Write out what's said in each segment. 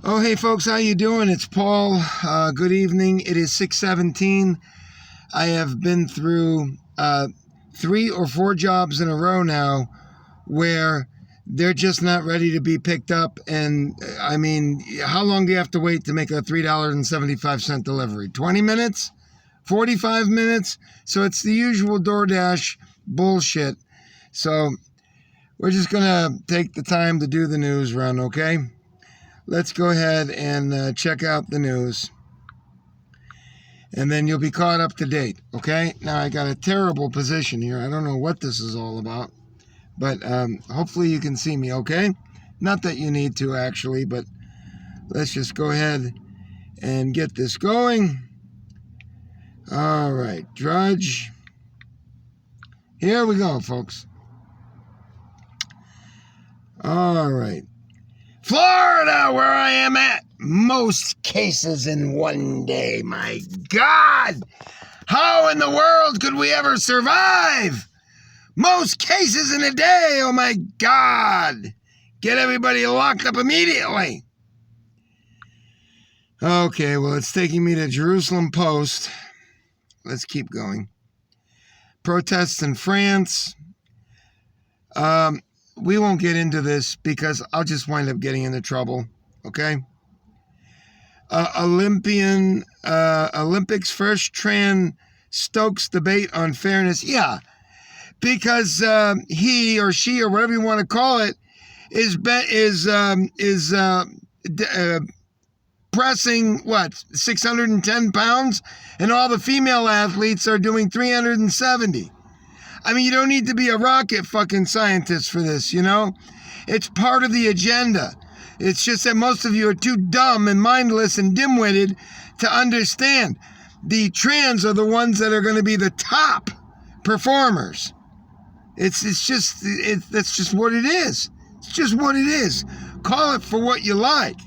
Oh, hey folks, how you doing? It's Paul. Good evening. It is 6:17. I have been through 3 or 4 jobs in a row now where they're just not ready to be picked up. And I mean, how long do you have to wait to make a $3.75 delivery? 20 minutes? 45 minutes? So it's the usual DoorDash bullshit. So we're just going to take the time to do the news run, okay? Let's go ahead and check out the news. And then you'll be caught up to date, okay? Now, I got a terrible position here. I don't know what this is all about. But hopefully you can see me, okay? Not that you need to, actually, but let's just go ahead and get this going. All right, Drudge. Here we go, folks. All right. Florida, where I am at. Most cases in one day. My God. How in the world could we ever survive? Most cases in a day. Oh, my God. Get everybody locked up immediately. Okay, well, it's taking me to Jerusalem Post. Let's keep going. Protests in France. We won't get into this because I'll just wind up getting into trouble, okay? Olympics first trans Stokes debate on fairness. Yeah, because he or she or whatever you want to call it is pressing, 610 pounds, and all the female athletes are doing 370. I mean, you don't need to be a rocket fucking scientist for this, you know? It's part of the agenda. It's just that most of you are too dumb and mindless and dim-witted to understand. The trans are the ones that are going to be the top performers. That's just what it is. It's just what it is. Call it for what you like.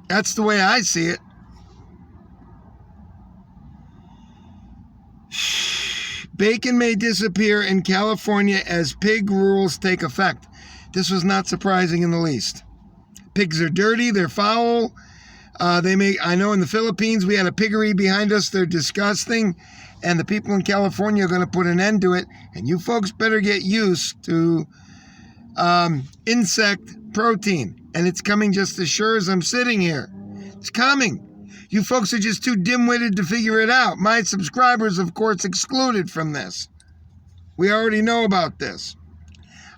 That's the way I see it. Bacon may disappear in California as pig rules take effect. This was not surprising in the least. Pigs are dirty, they're foul. I know in the Philippines we had a piggery behind us, they're disgusting. And the people in California are going to put an end to it. And you folks better get used to insect protein. And it's coming just as sure as I'm sitting here. It's coming. You folks are just too dim-witted to figure it out. My subscribers, of course, excluded from this. We already know about this.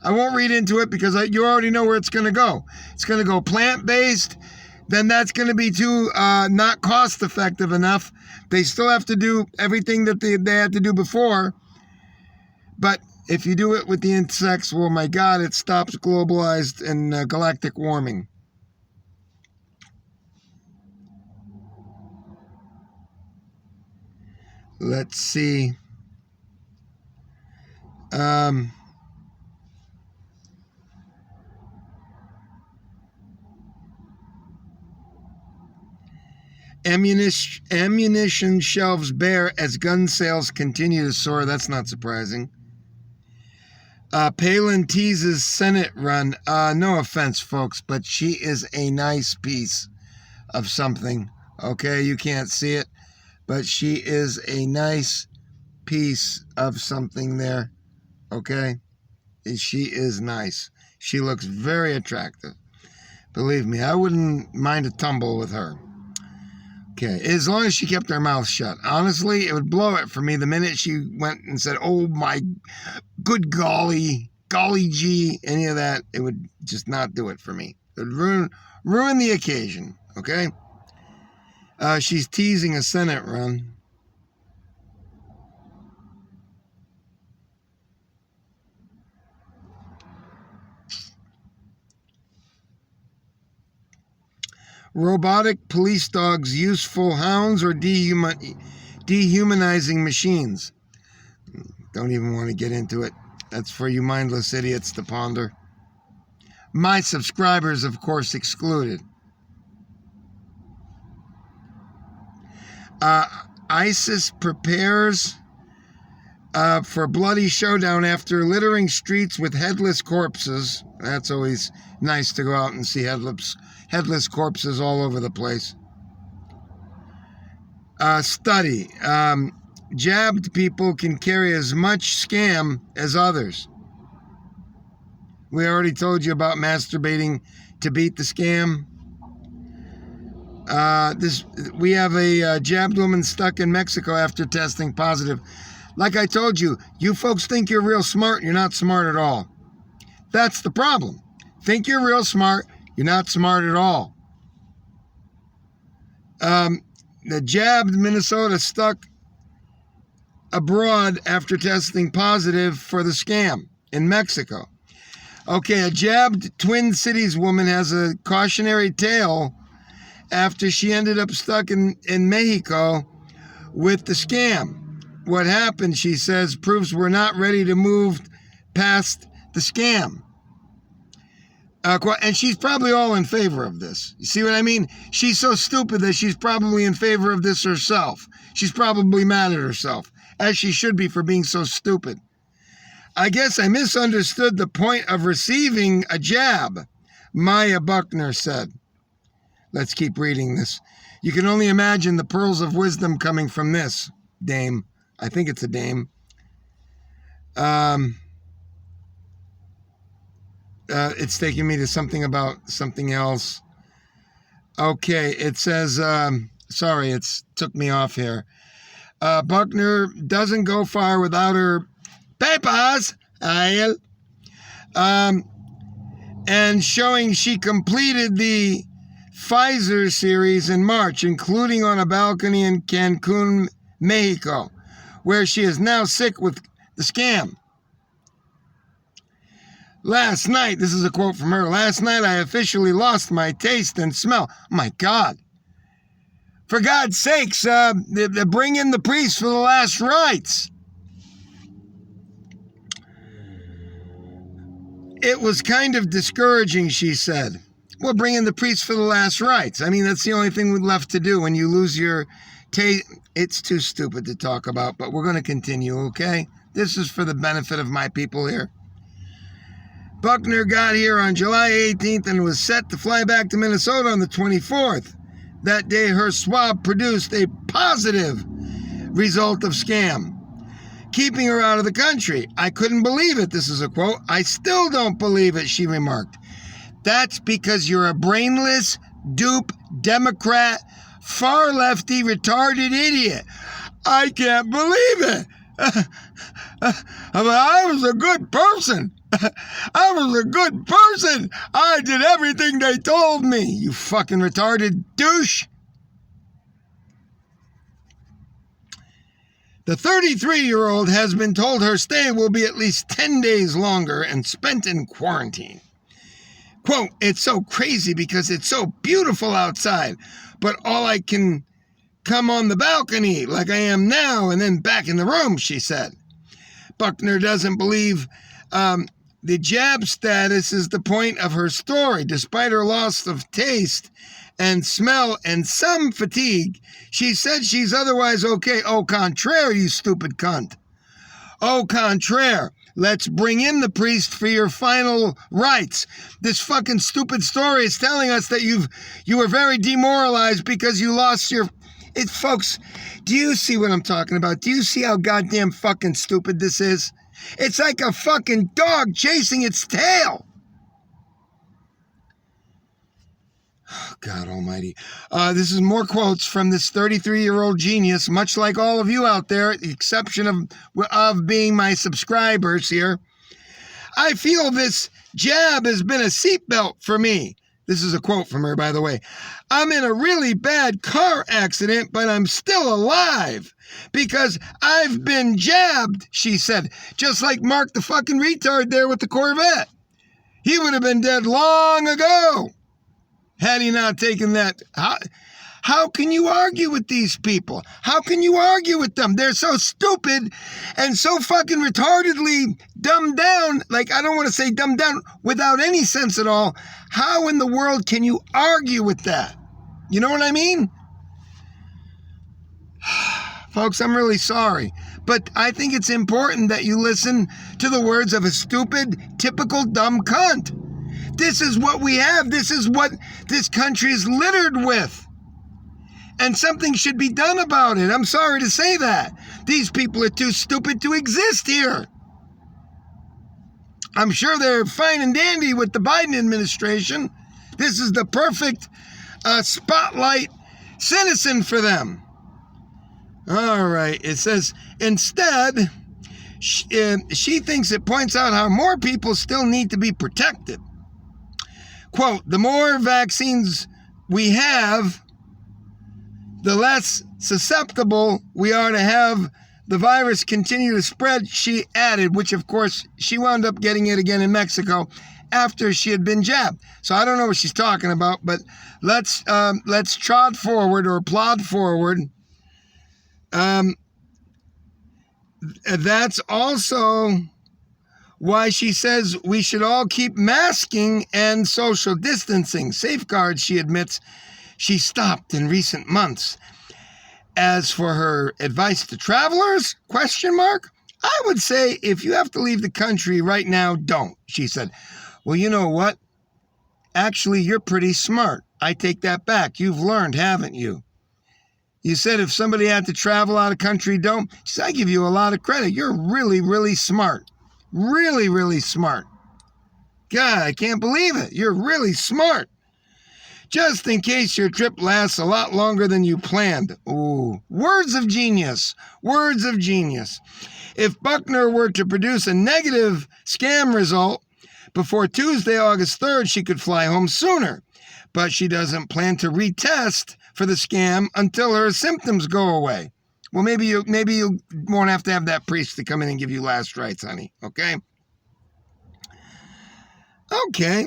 I won't read into it because you already know where it's going to go. It's going to go plant-based. Then that's going to be too not cost-effective enough. They still have to do everything that they had to do before. But if you do it with the insects, well, my God, it stops globalized and galactic warming. Let's see. Ammunition shelves bare as gun sales continue to soar. That's not surprising. Palin teases Senate run. No offense, folks, but she is a nice piece of something. Okay, you can't see it, but she is a nice piece of something there. Okay, she is nice. She looks very attractive. Believe me, I wouldn't mind a tumble with her. Okay, as long as she kept her mouth shut. Honestly, it would blow it for me the minute she went and said, oh my good golly gee, any of that. It would just not do it for me. It would ruin the occasion, okay? She's teasing a Senate run. Robotic police dogs, useful hounds, or dehumanizing machines? Don't even want to get into it. That's for you mindless idiots to ponder. My subscribers, of course, excluded. ISIS prepares for bloody showdown after littering streets with headless corpses. That's always nice to go out and see headless corpses all over the place. Study. Jabbed people can carry as much scam as others. We already told you about masturbating to beat the scam. We have a jabbed woman stuck in Mexico after testing positive. Like I told you, you folks think you're real smart. You're not smart at all. That's the problem. Think you're real smart. You're not smart at all. The jabbed Minnesota stuck abroad after testing positive for the scam in Mexico. Okay, a jabbed Twin Cities woman has a cautionary tale after she ended up stuck in Mexico with the scam. What happened, she says, proves we're not ready to move past the scam. And she's probably all in favor of this. You see what I mean? She's so stupid that she's probably in favor of this herself. She's probably mad at herself, as she should be for being so stupid. I guess I misunderstood the point of receiving a jab, Maya Buckner said. Let's keep reading this. You can only imagine the pearls of wisdom coming from this dame. I think it's a dame. It's taking me to something about something else. Okay, it says, sorry, it's took me off here. Buckner doesn't go far without her papers, and showing she completed the Pfizer series in March, including on a balcony in Cancun, Mexico, where she is now sick with the scam. Last night, this is a quote from her, last night I officially lost my taste and smell. Oh my God. For God's sakes, bring in the priest for the last rites. It was kind of discouraging, she said. Well, bring in the priest for the last rites. I mean, that's the only thing left to do when you lose your taste. It's too stupid to talk about, but we're going to continue, okay? This is for the benefit of my people here. Buckner got here on July 18th and was set to fly back to Minnesota on the 24th. That day, her swab produced a positive result of scam, keeping her out of the country. I couldn't believe it. This is a quote. I still don't believe it, she remarked. That's because you're a brainless, dupe, Democrat, far lefty, retarded idiot. I can't believe it. I was a good person. I was a good person. I did everything they told me. You fucking retarded douche. The 33-year-old has been told her stay will be at least 10 days longer and spent in quarantine. Quote, it's so crazy because it's so beautiful outside, but all I can come on the balcony like I am now and then back in the room, she said. Buckner doesn't believe the jab status is the point of her story. Despite her loss of taste and smell and some fatigue, she said she's otherwise okay. Au contraire, you stupid cunt. Au contraire. Let's bring in the priest for your final rites. This fucking stupid story is telling us that you were very demoralized because you lost your... Folks, do you see what I'm talking about? Do you see how goddamn fucking stupid this is? It's like a fucking dog chasing its tail. Oh, God almighty. This is more quotes from this 33-year-old genius, much like all of you out there, the exception of being my subscribers here. I feel this jab has been a seatbelt for me. This is a quote from her, by the way. I'm in a really bad car accident, but I'm still alive because I've been jabbed, she said, just like Mark the fucking retard there with the Corvette. He would have been dead long ago had he not taken that. How can you argue with these people? How can you argue with them? They're so stupid and so fucking retardedly dumbed down. Like, I don't want to say dumbed down without any sense at all. How in the world can you argue with that? You know what I mean? Folks, I'm really sorry, but I think it's important that you listen to the words of a stupid, typical dumb cunt. This is what we have. This is what this country is littered with. And something should be done about it. I'm sorry to say that. These people are too stupid to exist here. I'm sure they're fine and dandy with the Biden administration. This is the perfect spotlight citizen for them. All right. It says, instead, she thinks it points out how more people still need to be protected. Quote, the more vaccines we have, the less susceptible we are to have the virus continue to spread, she added, which of course she wound up getting it again in Mexico after she had been jabbed. So I don't know what she's talking about, but let's plod forward. That's also why she says we should all keep masking and social distancing safeguards she admits she stopped in recent months. As for her advice to travelers, I would say if you have to leave the country right now, don't, she said. Well, you know what? Actually, you're pretty smart. I take that back. You've learned, haven't you? You said if somebody had to travel out of country, don't. She said, I give you a lot of credit. You're really, really smart. Really, really smart. God, I can't believe it. You're really smart. Just in case your trip lasts a lot longer than you planned. Ooh, words of genius. Words of genius. If Buckner were to produce a negative scam result before Tuesday, August 3rd, she could fly home sooner. But she doesn't plan to retest for the scam until her symptoms go away. Well, maybe you won't have to have that priest to come in and give you last rites, honey. Okay? Okay.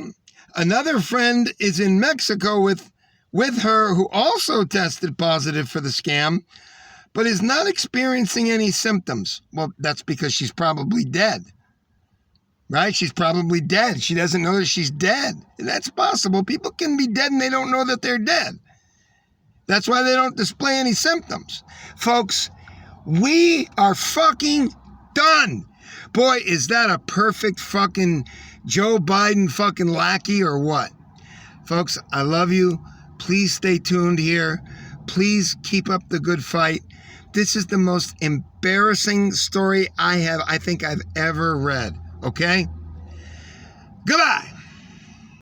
Another friend is in Mexico with her who also tested positive for the scam, but is not experiencing any symptoms. Well, that's because she's probably dead. Right? She's probably dead. She doesn't know that she's dead. That's possible. People can be dead and they don't know that they're dead. That's why they don't display any symptoms. Folks, we are fucking done. Boy, is that a perfect fucking Joe Biden fucking lackey or what? Folks, I love you. Please stay tuned here. Please keep up the good fight. This is the most embarrassing story I think I've ever read. Okay? Goodbye.